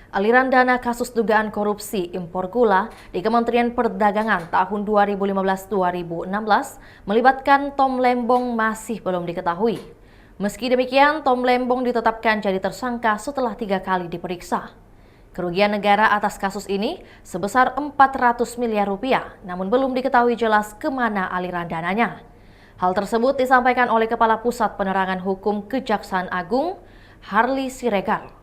Aliran dana kasus dugaan korupsi impor gula di Kementerian Perdagangan tahun 2015-2016 melibatkan Tom Lembong masih belum diketahui. Meski demikian, Tom Lembong ditetapkan jadi tersangka setelah 3 kali diperiksa. Kerugian negara atas kasus ini sebesar 400 miliar rupiah, namun belum diketahui jelas kemana aliran dananya. Hal tersebut disampaikan oleh Kepala Pusat Penerangan Hukum Kejaksaan Agung, Harli Siregar.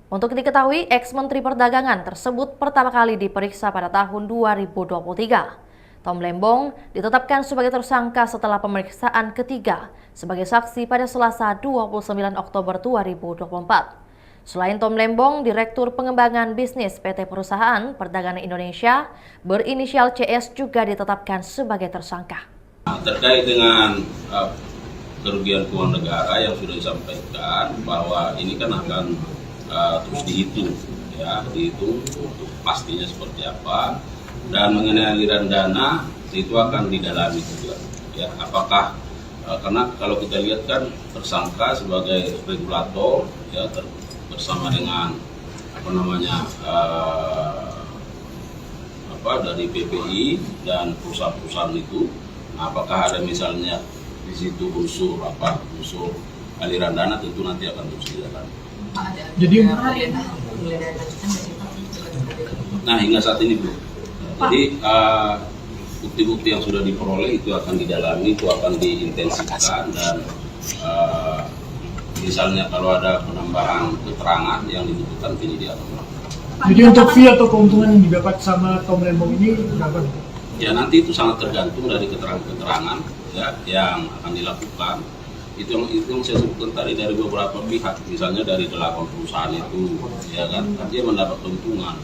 Untuk diketahui, ex-Menteri Perdagangan tersebut pertama kali diperiksa pada tahun 2023. Tom Lembong ditetapkan sebagai tersangka setelah pemeriksaan ketiga sebagai saksi pada Selasa 29 Oktober 2024. Selain Tom Lembong, Direktur Pengembangan Bisnis PT Perusahaan Perdagangan Indonesia berinisial CS juga ditetapkan sebagai tersangka. Terkait dengan kerugian keuangan negara yang sudah disampaikan bahwa ini kan akan terus dihitung untuk pastinya seperti apa, dan mengenai aliran dana itu akan didalami juga ya, apakah karena kalau kita lihat kan tersangka sebagai regulator ya bersama dengan dari PPI dan perusahaan-perusahaan itu. Nah, apakah ada misalnya di situ unsur aliran dana, tentu nanti akan terus didalami. Jadi nah, hingga saat ini Bu, jadi bukti-bukti yang sudah diperoleh itu akan didalami, itu akan diintensifkan, dan misalnya kalau ada penambahan keterangan yang dibutuhkan penyidik akan melakukan. Jadi untuk fee atau keuntungan yang didapat sama Tom Lembong ini berapa? Ya, nanti itu sangat tergantung dari keterangan-keterangan ya yang akan dilakukan. Itu yang saya sebutkan tadi dari beberapa pihak, misalnya dari 8 perusahaan itu, ya kan, dia mendapat keuntungan.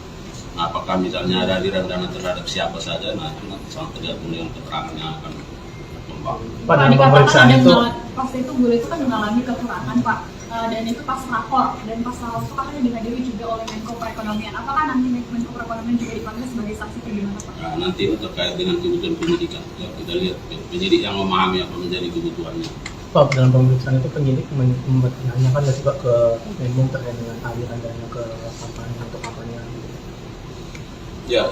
Nah, apakah misalnya ada aliran dana terhadap siapa saja, nah itu nanti sangat tergantung dengan keterangan yang akan berkembang. Pak, dikatakan ada pas itu gula itu kan mengalami kekurangan Pak, dan itu pas rakor, dan pas rakor itu kan dihadiri juga oleh Menko Perekonomian. Apakah nanti Menko Perekonomian juga dipanggil sebagai saksi bagaimana Pak? Nah, nanti itu terkait dengan kebutuhan penyidikan. Ya, kita lihat penyidik yang memahami apa menjadi kebutuhannya. Pak, dalam pemeriksaan itu penyidik menanyakan juga ke Lembong terkait dengan aliran dana ke kampanye atau kampanye. Ya,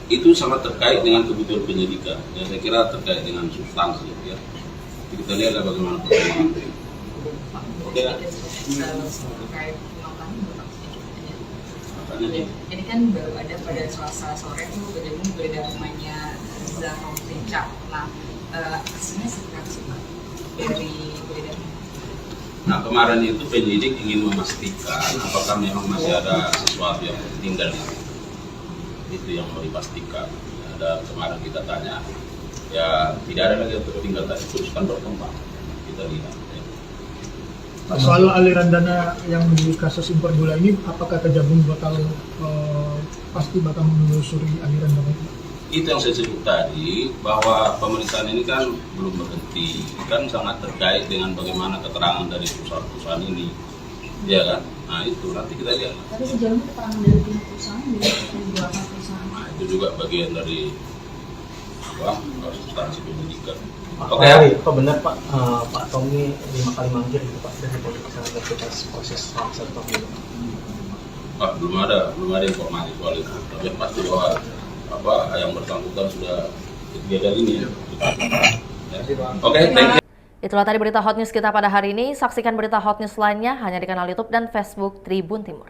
itu sangat terkait dengan kebutuhan penyidikan. Ya, saya kira terkait dengan substansi. Ya, kita lihat bagaimana perkembangan. Oke. Ini kan baru ada pada Selasa sore tuh bergabung beredar namanya Zahra Tencak. Nah, hasilnya seperti apa dari beredarnya? Nah, kemarin itu penyidik ingin memastikan apakah memang masih ada sesuatu yang tinggal di situ. Itu yang mau dipastikan. Ada kemarin kita tanya, ya tidak ada lagi yang tertinggal tadi, terus kan berkembang. Kita lihat. Ya. Soal aliran dana yang di kasus impor gula ini, apakah Kejagung pasti bakal menelusuri aliran dana itu? Itu yang saya sebut tadi, bahwa pemeriksaan ini kan belum berhenti, kan sangat terkait dengan bagaimana keterangan dari perusahaan-perusahaan ini, ya kan? Nah itu nanti kita lihat. Tapi sejauh ini keterangan dari pihak perusahaan dari beberapa perusahaan. Nah itu juga bagian dari substansi penyidikan. Oke, Pak, benar Pak Tommy 5 kali manggil gitu Pak dari pemeriksaan proses serta Pak, belum ada informasi soal itu. Tapi pasti bahwa yang bersangkutan sudah ketiga kali ini. Oke, thank you. Itulah tadi berita Hot News kita pada hari ini. Saksikan berita Hot News lainnya hanya di kanal YouTube dan Facebook Tribun Timur.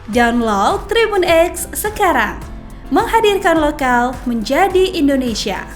Download Tribun X sekarang. Menghadirkan lokal menjadi Indonesia.